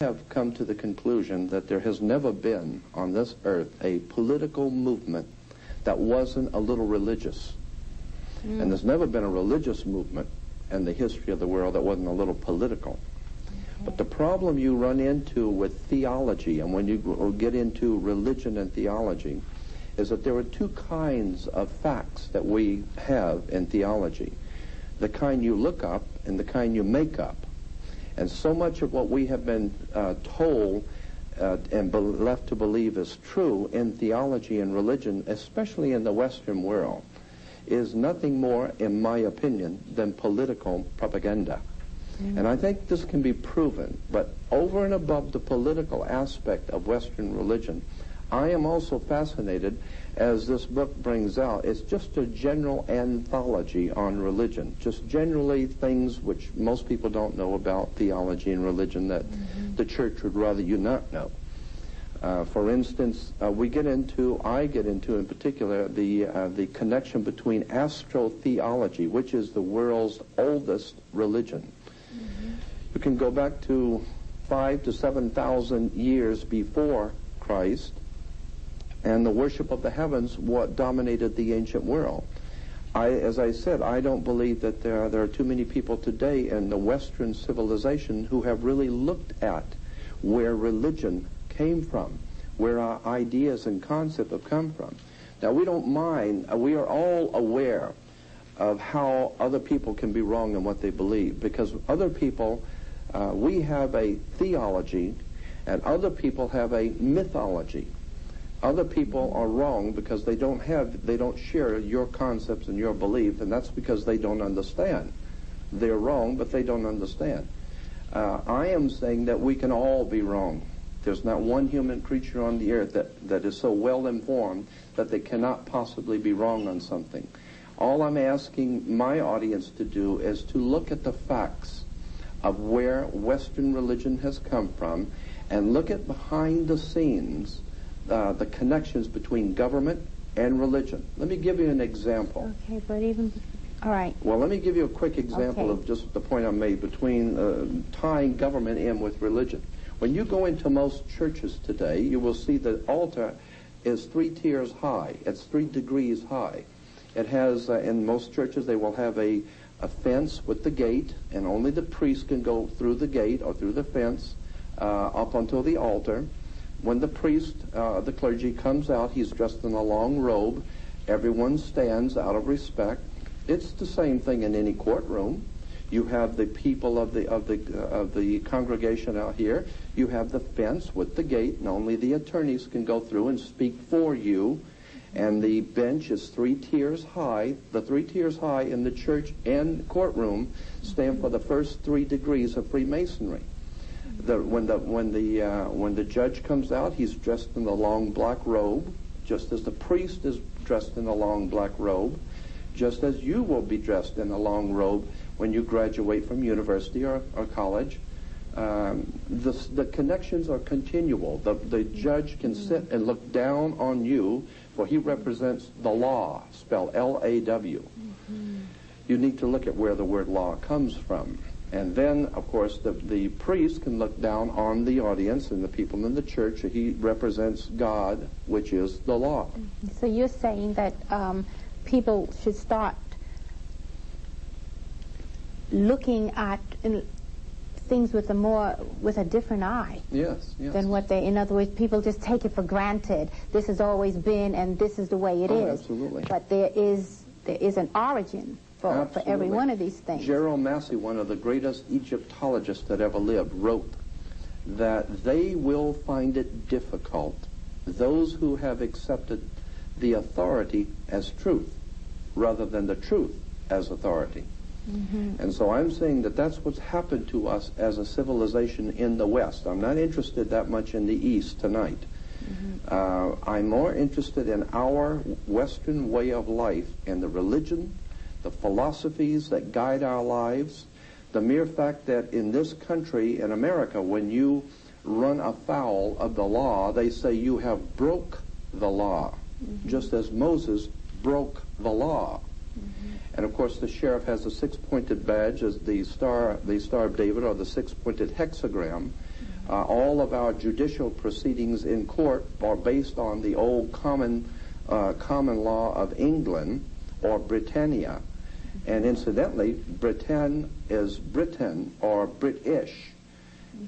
have come to the conclusion that there has never been on this earth a political movement that wasn't a little religious. And there's never been a religious movement in the history of the world that wasn't a little political. But the problem you run into with theology, and when you get into religion and theology, is that there are two kinds of facts that we have in theology. The kind you look up and the kind you make up. And so much of what we have been told and left to believe is true in theology and religion, especially in the Western world, is nothing more, in my opinion, than political propaganda. And I think this can be proven. But over and above the political aspect of Western religion, I am also fascinated, as this book brings out, it's just a general anthology on religion, just generally things which most people don't know about theology and religion that the church would rather you not know. For instance, I get into in particular the connection between astrotheology, which is the world's oldest religion. You can go back to 5,000 to 7,000 years before Christ, and the worship of the heavens what dominated the ancient world. As I said, I don't believe that there are too many people today in the Western civilization who have really looked at where religion came from, where our ideas and concepts have come from. Now, we don't mind, we are all aware of how other people can be wrong in what they believe, because other people, we have a theology, and other people have a mythology. Other people are wrong because they don't share your concepts and your belief, and that's because they don't understand. They're wrong, but they don't understand. I am saying that we can all be wrong. There's not one human creature on the earth that is so well informed that they cannot possibly be wrong on something. All I'm asking my audience to do is to look at the facts of where Western religion has come from and look at behind the scenes the connections between government and religion. Let me give you an example. Okay, but all right. Well, let me give you a quick example of just the point I made between tying government in with religion. When you go into most churches today, you will see the altar is 3 tiers high. It's 3 degrees high. It has, in most churches, they will have a fence with the gate, and only the priest can go through the gate or through the fence up until the altar. When the priest, the clergy, comes out, he's dressed in a long robe. Everyone stands out of respect. It's the same thing in any courtroom. You have the people of the congregation out here. You have the fence with the gate, and only the attorneys can go through and speak for you. And the bench is 3 tiers high. The 3 tiers high in the church and courtroom stand for the first 3 degrees of Freemasonry. When the judge comes out, he's dressed in a long black robe, just as the priest is dressed in a long black robe, just as you will be dressed in a long robe when you graduate from university or college. The connections are continual. The judge can sit and look down on you, for he represents the law, spelled L-A-W. You need to look at where the word law comes from. And then, of course, the priest can look down on the audience and the people in the church. He represents God, which is the law. So you're saying that people should start looking at things with a different eye. Yes. Than what they, in other words, people just take it for granted. This has always been, and this is the way it is. Absolutely. But there is an origin for every one of these things. Gerald Massey, one of the greatest Egyptologists that ever lived, wrote that they will find it difficult, those who have accepted the authority as truth, rather than the truth as authority. And so I'm saying that that's what's happened to us as a civilization in the West. I'm not interested that much in the East tonight. I'm more interested in our Western way of life and the religion, the philosophies that guide our lives, the mere fact that in this country, in America, when you run afoul of the law, they say you have broke the law, just as Moses broke the law. And of course the sheriff has a 6-pointed badge as the Star of David, or the 6-pointed hexagram. All of our judicial proceedings in court are based on the old common law of England or Britannia. And incidentally, Britain is Britain or British.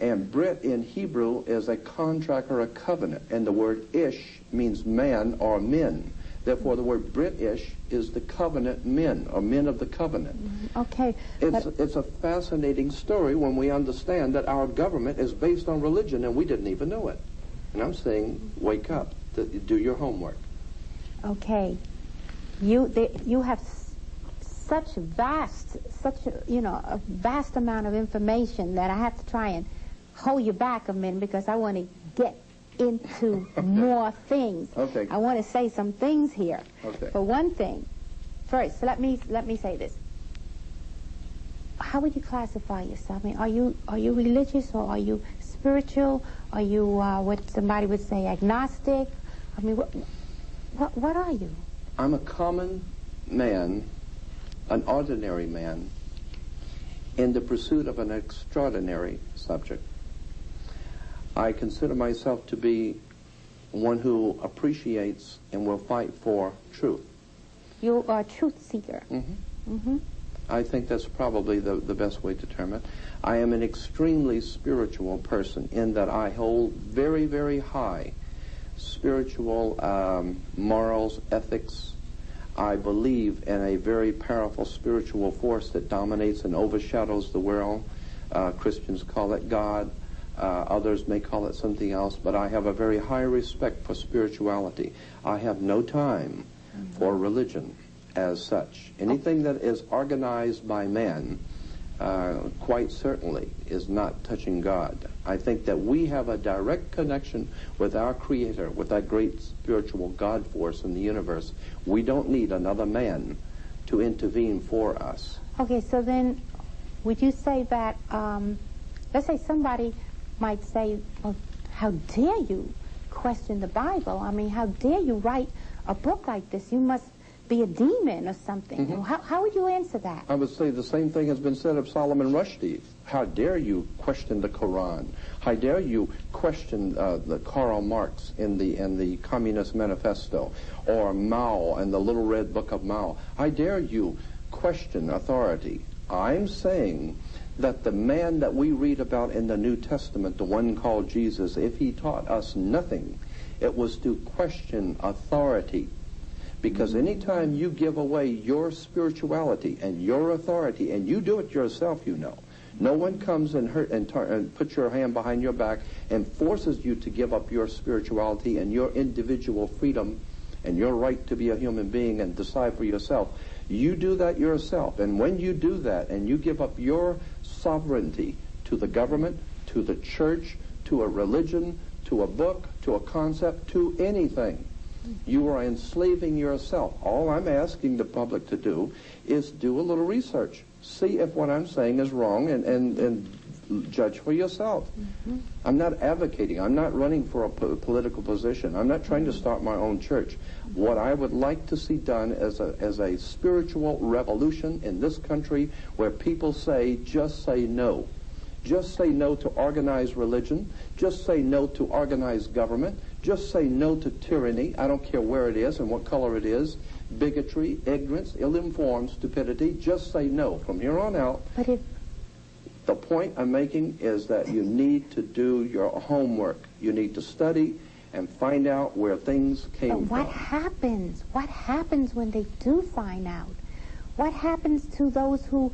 And Brit in Hebrew is a contract or a covenant. And the word ish means man or men. Therefore, the word British is the covenant men, or men of the covenant. Okay. It's a fascinating story when we understand that our government is based on religion, and we didn't even know it. And I'm saying, wake up, do your homework. Okay. You have such a vast amount of information that I have to try and hold you back a minute because I want to get into more things. Okay. I want to say some things here. Okay. For one thing, first, let me say this. How would you classify yourself? I mean, are you religious or are you spiritual? Are you what somebody would say agnostic? I mean, what are you? I'm a common man, an ordinary man, in the pursuit of an extraordinary subject. I consider myself to be one who appreciates and will fight for truth. You are a truth seeker. I think that's probably the best way to term it. I am an extremely spiritual person in that I hold very, very high spiritual morals, ethics. I believe in a very powerful spiritual force that dominates and overshadows the world. Christians call it God. Others may call it something else, but I have a very high respect for spirituality. I have no time for religion as such. Anything that is organized by man, quite certainly, is not touching God. I think that we have a direct connection with our Creator, with that great spiritual God force in the universe. We don't need another man to intervene for us. Okay, so then would you say that, let's say somebody might say, well, how dare you question the Bible? I mean, how dare you write a book like this? You must be a demon or something. How would you answer that? I would say the same thing has been said of Solomon Rushdie. How dare you question the Quran? How dare you question the Karl Marx in the Communist Manifesto, or Mao and the Little Red Book of Mao? How dare you question authority? I'm saying that the man that we read about in the New Testament, the one called Jesus, if he taught us nothing, it was to question authority. Because anytime you give away your spirituality and your authority, and you do it yourself, you know, no one comes and puts your hand behind your back and forces you to give up your spirituality and your individual freedom and your right to be a human being and decide for yourself. You do that yourself, and when you do that and you give up your sovereignty to the government, to the church, to a religion, to a book, to a concept, to anything, you are enslaving yourself. All I'm asking the public to do is do a little research. See if what I'm saying is wrong and judge for yourself. I'm not advocating. I'm not running for a political position. I'm not trying to start my own church. What I would like to see done as a spiritual revolution in this country where people say, just say no. Just say no to organized religion. Just say no to organized government. Just say no to tyranny. I don't care where it is and what color it is. Bigotry, ignorance, ill-informed stupidity. Just say no. From here on out, the point I'm making is that you need to do your homework. You need to study and find out where things came from. But what happens? What happens when they do find out? What happens to those who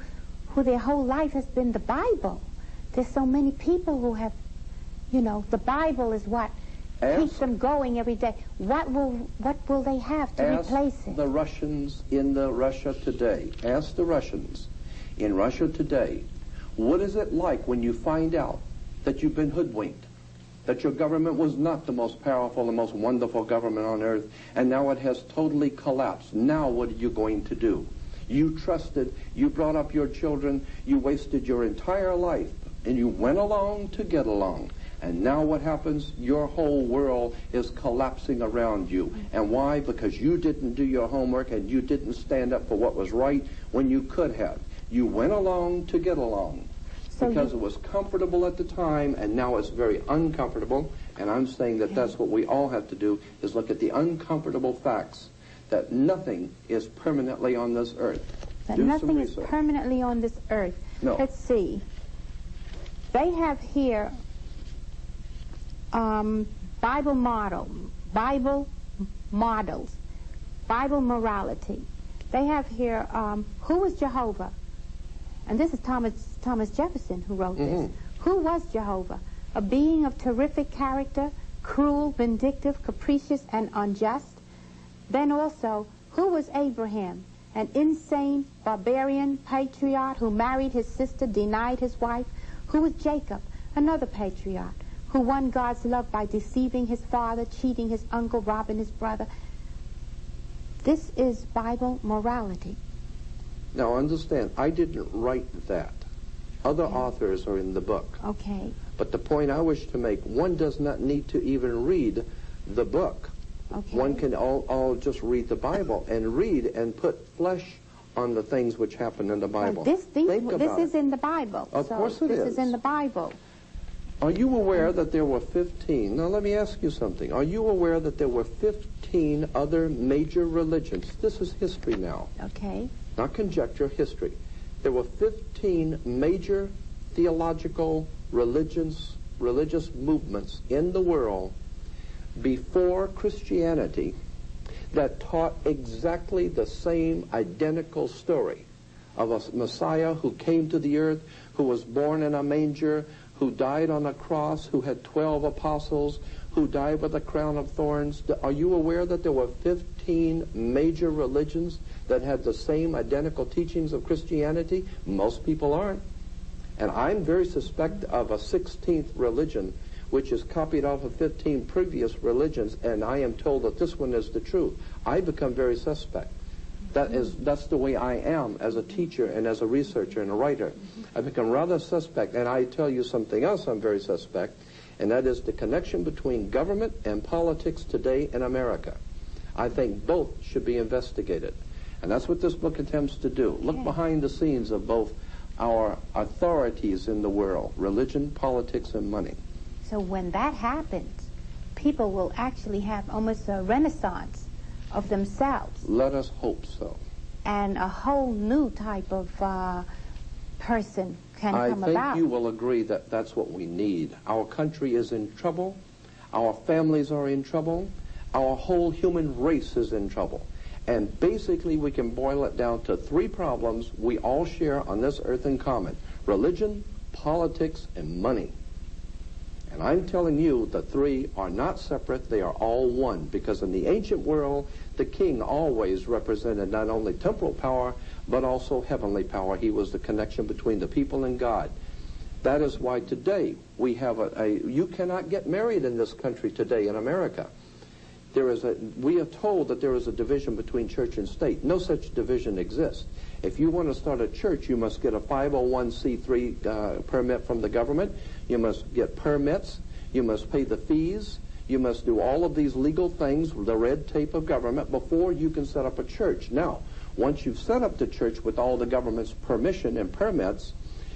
their whole life has been the Bible? There's so many people who have, the Bible is what keeps them going every day. What will they have to replace it? Ask the Russians in Russia today. Ask the Russians in Russia today, what is it like when you find out that you've been hoodwinked, that your government was not the most powerful, the most wonderful government on earth, and now it has totally collapsed? Now what are you going to do? You trusted, you brought up your children, you wasted your entire life, and you went along to get along. And now what happens? Your whole world is collapsing around you. And why? Because you didn't do your homework and you didn't stand up for what was right when you could have. You went along to get along. because it was comfortable at the time, and now it's very uncomfortable. And I'm saying that that's what we all have to do, is look at the uncomfortable facts, that nothing is permanently on this earth. That nothing is permanently on this earth. No. Let's see. They have here Bible models, Bible morality. They have here, who was Jehovah? And this is Thomas Jefferson who wrote this. Who was Jehovah? A being of terrific character, cruel, vindictive, capricious, and unjust. Then also, who was Abraham? An insane, barbarian patriarch who married his sister, denied his wife. Who was Jacob? Another patriarch who won God's love by deceiving his father, cheating his uncle, robbing his brother. This is Bible morality. Now understand, I didn't write that. Other authors are in the book. Okay. But the point I wish to make, one does not need to even read the book. Okay. One can all just read the Bible and read and put flesh on the things which happen in the Bible. Well, this is in the Bible. Of course it is. This is in the Bible. Are you aware that there were 15? Now let me ask you something. Are you aware that there were 15 other major religions? This is history now. Okay. Not conjecture, history. There were 15 major theological religious movements in the world before Christianity that taught exactly the same identical story of a Messiah who came to the earth, who was born in a manger, who died on a cross, who had 12 apostles, who died with a crown of thorns. Are you aware that there were 15 major religions that had the same identical teachings of Christianity? Most people aren't. And I'm very suspect of a 16th religion which is copied off of 15 previous religions, and I am told that this one is the truth. I become very suspect. That's the way I am as a teacher and as a researcher and a writer. I become rather suspect, and I tell you something else I'm very suspect, and that is the connection between government and politics today in America. I think both should be investigated, and that's what this book attempts to do. Look behind the scenes of both our authorities in the world, religion, politics, and money. So when that happens, people will actually have almost a renaissance of themselves. Let us hope so. And a whole new type of person can come about. I think you will agree that that's what we need. Our country is in trouble. Our families are in trouble. Our whole human race is in trouble. And basically we can boil it down to 3 problems we all share on this earth in common: religion, politics, and money. And I'm telling you the 3 are not separate, they are all one, because in the ancient world, the king always represented not only temporal power, but also heavenly power. He was the connection between the people and God. That is why today we have you cannot get married in this country today in America. We are told that there is a division between church and state. No such division exists. If you want to start a church, you must get a 501c3 permit from the government. You must get permits. You must pay the fees. You must do all of these legal things, the red tape of government, before you can set up a church. Now, once you've set up the church with all the government's permission and permits,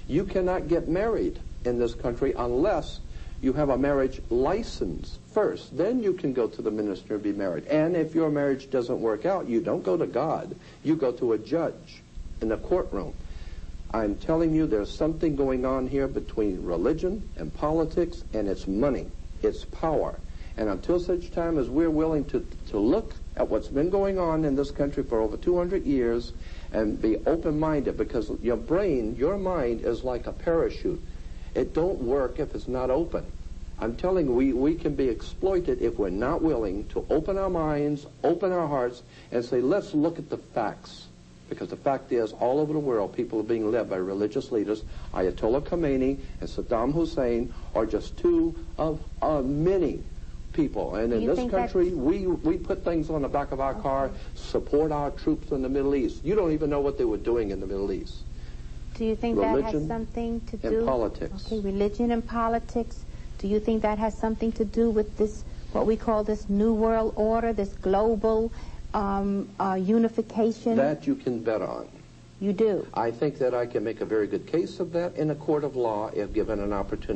you cannot get married in this country unless you have a marriage license first. Then you can go to the minister and be married. And if your marriage doesn't work out, you don't go to God. You go to a judge in the courtroom. I'm telling you, there's something going on here between religion and politics, and it's money. It's power. And until such time as we're willing to look at what's been going on in this country for over 200 years and be open-minded, because your brain, your mind is like a parachute. It don't work if it's not open. I'm telling you, we can be exploited if we're not willing to open our minds, open our hearts, and say, let's look at the facts. Because the fact is, all over the world, people are being led by religious leaders. Ayatollah Khomeini and Saddam Hussein are just 2 of many people. And in this country, we put things on the back of our car, support our troops in the Middle East. You don't even know what they were doing in the Middle East. Do you think that has something to do with politics? Okay, religion and politics. Do you think that has something to do with this, what we call this New World Order, this global unification? That you can bet on. You do? I think that I can make a very good case of that in a court of law if given an opportunity.